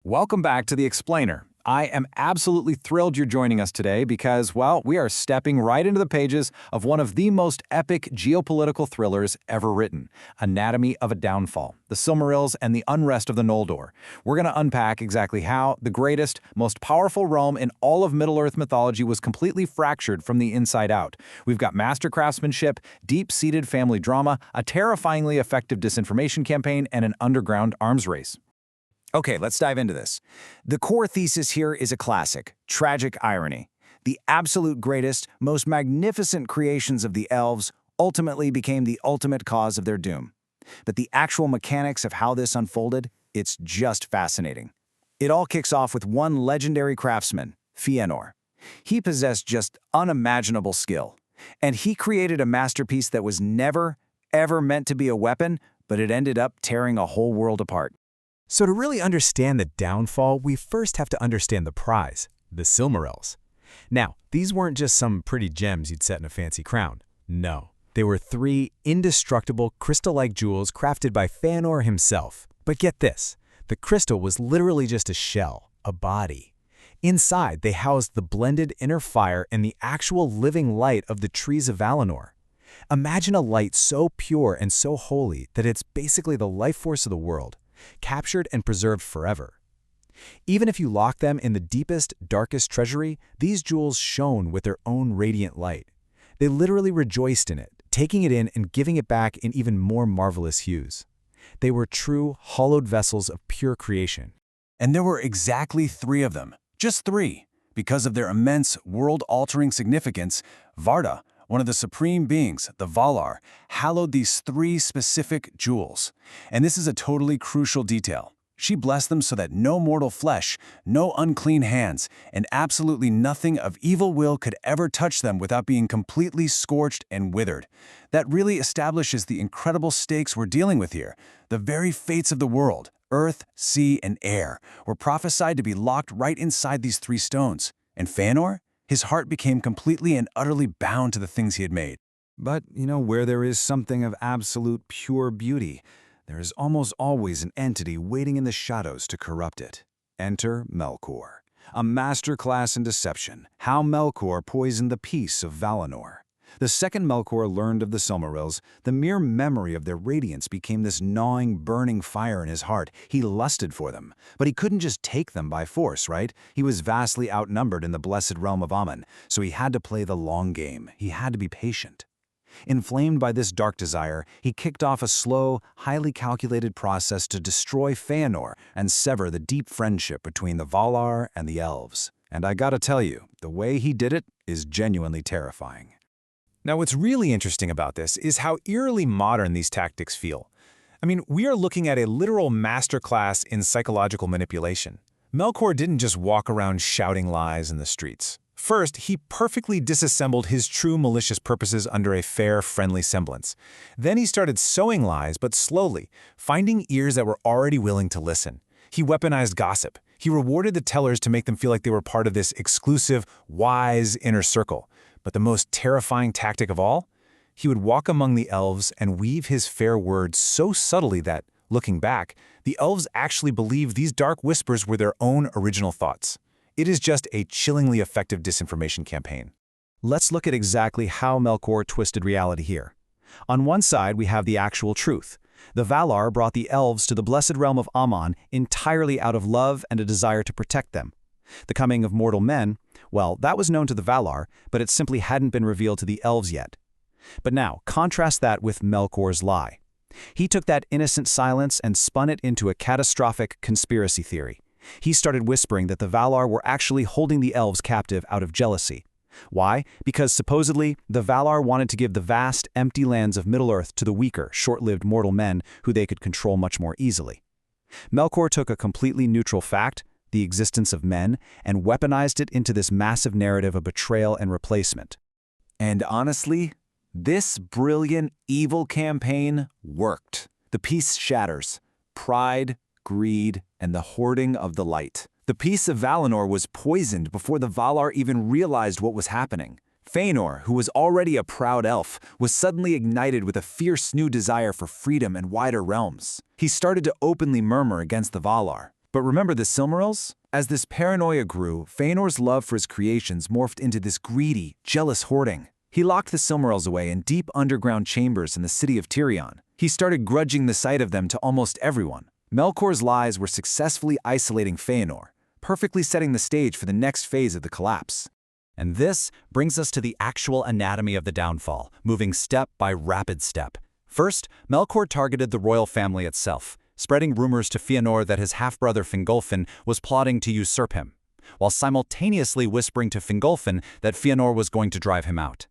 Welcome back to The Explainer. I am absolutely thrilled you're joining us today because, well, we are stepping right into the pages of one of the most epic geopolitical thrillers ever written, Anatomy of a Downfall, the Silmarils and the Unrest of the Noldor. We're going to unpack exactly how the greatest, most powerful realm in all of Middle-earth mythology was completely fractured from the inside out. We've got master craftsmanship, deep-seated family drama, a terrifyingly effective disinformation campaign, and an underground arms race. Okay, let's dive into this. The core thesis here is a classic, tragic irony. The absolute greatest, most magnificent creations of the elves ultimately became the ultimate cause of their doom. But the actual mechanics of how this unfolded, it's just fascinating. It all kicks off with one legendary craftsman, Fëanor. He possessed just unimaginable skill, and he created a masterpiece that was never, ever meant to be a weapon, but it ended up tearing a whole world apart. So to really understand the downfall, we first have to understand the prize, the Silmarils. Now, these weren't just some pretty gems you'd set in a fancy crown. No, they were three indestructible crystal-like jewels crafted by Fëanor himself. But get this, the crystal was literally just a shell, a body. Inside, they housed the blended inner fire and the actual living light of the trees of Valinor. Imagine a light so pure and so holy that it's basically the life force of the world, captured and preserved forever. Even if you lock them in the deepest, darkest treasury, these jewels shone with their own radiant light. They literally rejoiced in it, taking it in and giving it back in even more marvelous hues. They were true, hallowed vessels of pure creation. And there were exactly three of them, just three. Because of their immense, world-altering significance, Varda, one of the supreme beings, the Valar, hallowed these three specific jewels. And this is a totally crucial detail. She blessed them so that no mortal flesh, no unclean hands, and absolutely nothing of evil will could ever touch them without being completely scorched and withered. That really establishes the incredible stakes we're dealing with here. The very fates of the world, earth, sea, and air, were prophesied to be locked right inside these three stones. And Fëanor? His heart became completely and utterly bound to the things he had made. But, where there is something of absolute pure beauty, there is almost always an entity waiting in the shadows to corrupt it. Enter Melkor, a masterclass in deception, how Melkor poisoned the peace of Valinor. The second Melkor learned of the Silmarils, the mere memory of their radiance became this gnawing, burning fire in his heart. He lusted for them. But he couldn't just take them by force, right? He was vastly outnumbered in the blessed realm of Aman, so he had to play the long game. He had to be patient. Inflamed by this dark desire, he kicked off a slow, highly calculated process to destroy Fëanor and sever the deep friendship between the Valar and the elves. And I gotta tell you, the way he did it is genuinely terrifying. Now, what's really interesting about this is how eerily modern these tactics feel. I mean, we are looking at a literal masterclass in psychological manipulation. Melkor didn't just walk around shouting lies in the streets. First, he perfectly disassembled his true malicious purposes under a fair, friendly semblance. Then he started sowing lies, but slowly, finding ears that were already willing to listen. He weaponized gossip. He rewarded the tellers to make them feel like they were part of this exclusive, wise inner circle. But the most terrifying tactic of all? He would walk among the elves and weave his fair words so subtly that, looking back, the elves actually believed these dark whispers were their own original thoughts. It is just a chillingly effective disinformation campaign. Let's look at exactly how Melkor twisted reality here. On one side, we have the actual truth. The Valar brought the elves to the blessed realm of Aman entirely out of love and a desire to protect them. The coming of mortal men, well, that was known to the Valar, but it simply hadn't been revealed to the elves yet. But now, contrast that with Melkor's lie. He took that innocent silence and spun it into a catastrophic conspiracy theory. He started whispering that the Valar were actually holding the elves captive out of jealousy. Why? Because supposedly, the Valar wanted to give the vast, empty lands of Middle-earth to the weaker, short-lived mortal men who they could control much more easily. Melkor took a completely neutral fact, the existence of men, and weaponized it into this massive narrative of betrayal and replacement. And honestly, this brilliant, evil campaign worked. The peace shatters. Pride, greed, and the hoarding of the light. The peace of Valinor was poisoned before the Valar even realized what was happening. Fëanor, who was already a proud elf, was suddenly ignited with a fierce new desire for freedom and wider realms. He started to openly murmur against the Valar. But remember the Silmarils? As this paranoia grew, Feanor's love for his creations morphed into this greedy, jealous hoarding. He locked the Silmarils away in deep underground chambers in the city of Tirion. He started grudging the sight of them to almost everyone. Melkor's lies were successfully isolating Feanor, perfectly setting the stage for the next phase of the collapse. And this brings us to the actual anatomy of the downfall, moving step by rapid step. First, Melkor targeted the royal family itself, spreading rumors to Feanor that his half-brother Fingolfin was plotting to usurp him, while simultaneously whispering to Fingolfin that Feanor was going to drive him out.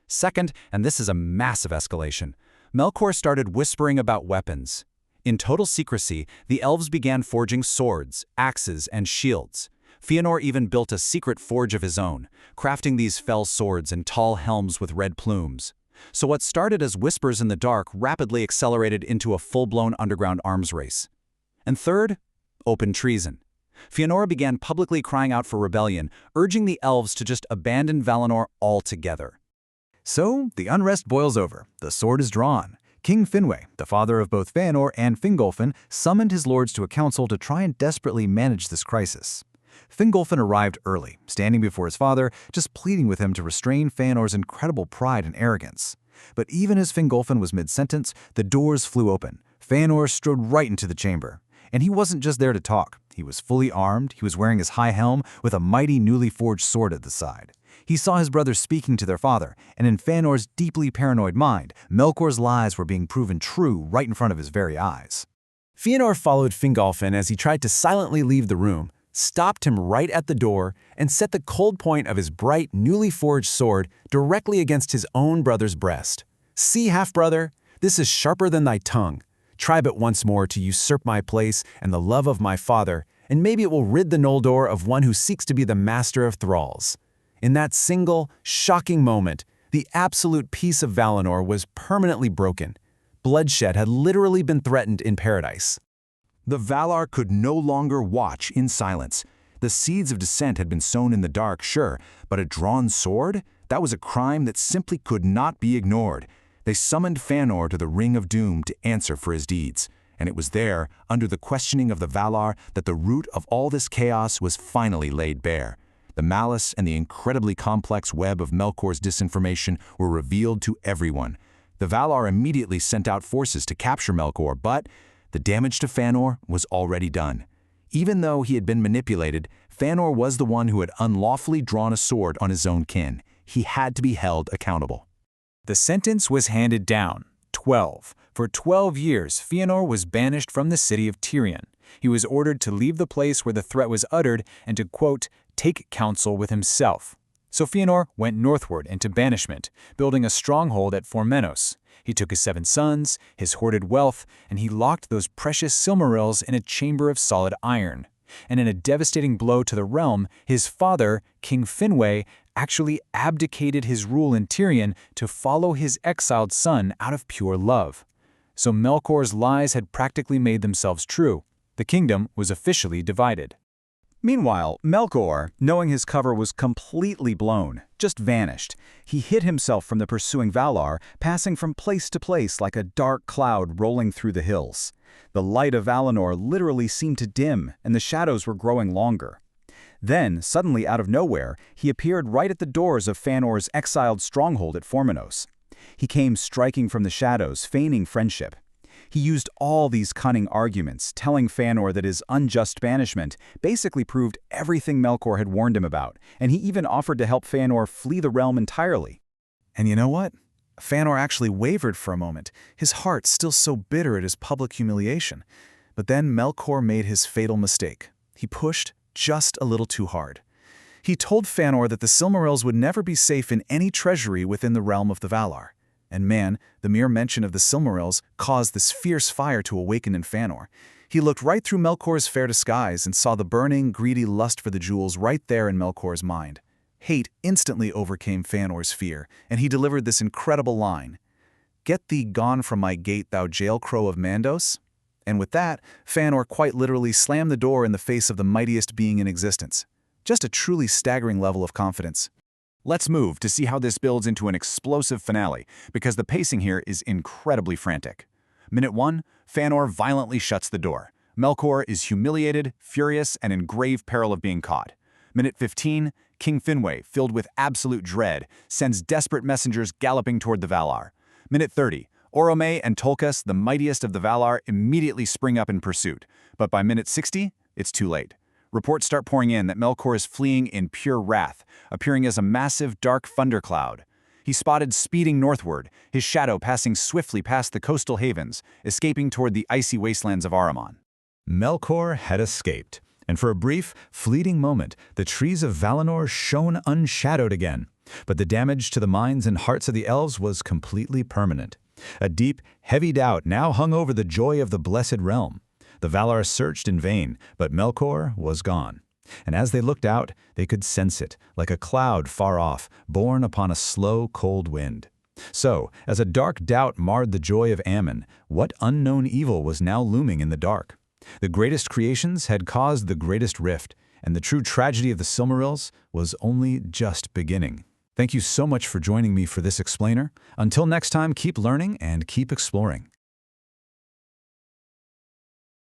Second, and this is a massive escalation, Melkor started whispering about weapons. In total secrecy, the elves began forging swords, axes, and shields. Feanor even built a secret forge of his own, crafting these fell swords and tall helms with red plumes. So what started as whispers in the dark rapidly accelerated into a full-blown underground arms race. And third, open treason. Feanor began publicly crying out for rebellion, urging the elves to just abandon Valinor altogether. So, the unrest boils over. The sword is drawn. King Finwë, the father of both Feanor and Fingolfin, summoned his lords to a council to try and desperately manage this crisis. Fingolfin arrived early, standing before his father, just pleading with him to restrain Feanor's incredible pride and arrogance. But even as Fingolfin was mid-sentence, the doors flew open. Feanor strode right into the chamber. And he wasn't just there to talk. He was fully armed, he was wearing his high helm with a mighty newly forged sword at the side. He saw his brothers speaking to their father, and in Feanor's deeply paranoid mind, Melkor's lies were being proven true right in front of his very eyes. Feanor followed Fingolfin as he tried to silently leave the room, stopped him right at the door, and set the cold point of his bright, newly forged sword directly against his own brother's breast. "See, half-brother, this is sharper than thy tongue. Try but once more to usurp my place and the love of my father, and maybe it will rid the Noldor of one who seeks to be the master of thralls." In that single, shocking moment, the absolute peace of Valinor was permanently broken. Bloodshed had literally been threatened in paradise. The Valar could no longer watch in silence. The seeds of dissent had been sown in the dark, sure, but a drawn sword? That was a crime that simply could not be ignored. They summoned Feanor to the Ring of Doom to answer for his deeds. And it was there, under the questioning of the Valar, that the root of all this chaos was finally laid bare. The malice and the incredibly complex web of Melkor's disinformation were revealed to everyone. The Valar immediately sent out forces to capture Melkor, but the damage to Feanor was already done. Even though he had been manipulated, Feanor was the one who had unlawfully drawn a sword on his own kin. He had to be held accountable. The sentence was handed down, 12. For 12 years, Feanor was banished from the city of Tirion. He was ordered to leave the place where the threat was uttered and to, quote, take counsel with himself. So Feanor went northward into banishment, building a stronghold at Formenos. He took his 7 sons, his hoarded wealth, and he locked those precious Silmarils in a chamber of solid iron. And in a devastating blow to the realm, his father, King Finwë, actually abdicated his rule in Tirion to follow his exiled son out of pure love. So Melkor's lies had practically made themselves true. The kingdom was officially divided. Meanwhile, Melkor, knowing his cover was completely blown, just vanished. He hid himself from the pursuing Valar, passing from place to place like a dark cloud rolling through the hills. The light of Valinor literally seemed to dim, and the shadows were growing longer. Then, suddenly out of nowhere, he appeared right at the doors of Feanor's exiled stronghold at Formenos. He came striking from the shadows, feigning friendship. He used all these cunning arguments, telling Feanor that his unjust banishment basically proved everything Melkor had warned him about, and he even offered to help Feanor flee the realm entirely. And you know what? Feanor actually wavered for a moment, his heart still so bitter at his public humiliation. But then Melkor made his fatal mistake. He pushed just a little too hard. He told Feanor that the Silmarils would never be safe in any treasury within the realm of the Valar. And man, the mere mention of the Silmarils caused this fierce fire to awaken in Feanor. He looked right through Melkor's fair disguise and saw the burning, greedy lust for the jewels right there in Melkor's mind. Hate instantly overcame Feanor's fear, and he delivered this incredible line, "Get thee gone from my gate, thou jail crow of Mandos." And with that, Feanor quite literally slammed the door in the face of the mightiest being in existence. Just a truly staggering level of confidence. Let's move to see how this builds into an explosive finale, because the pacing here is incredibly frantic. Minute 1, Feanor violently shuts the door. Melkor is humiliated, furious, and in grave peril of being caught. Minute 15, King Finwë, filled with absolute dread, sends desperate messengers galloping toward the Valar. Minute 30, Orome and Tolkas, the mightiest of the Valar, immediately spring up in pursuit. But by minute 60, it's too late. Reports start pouring in that Melkor is fleeing in pure wrath, appearing as a massive, dark thundercloud. He's spotted speeding northward, his shadow passing swiftly past the coastal havens, escaping toward the icy wastelands of Ahriman. Melkor had escaped, and for a brief, fleeting moment, the trees of Valinor shone unshadowed again. But the damage to the minds and hearts of the elves was completely permanent. A deep, heavy doubt now hung over the joy of the Blessed Realm. The Valar searched in vain, but Melkor was gone. And as they looked out, they could sense it, like a cloud far off, borne upon a slow, cold wind. So, as a dark doubt marred the joy of Ammon, what unknown evil was now looming in the dark? The greatest creations had caused the greatest rift, and the true tragedy of the Silmarils was only just beginning. Thank you so much for joining me for this explainer. Until next time, keep learning and keep exploring.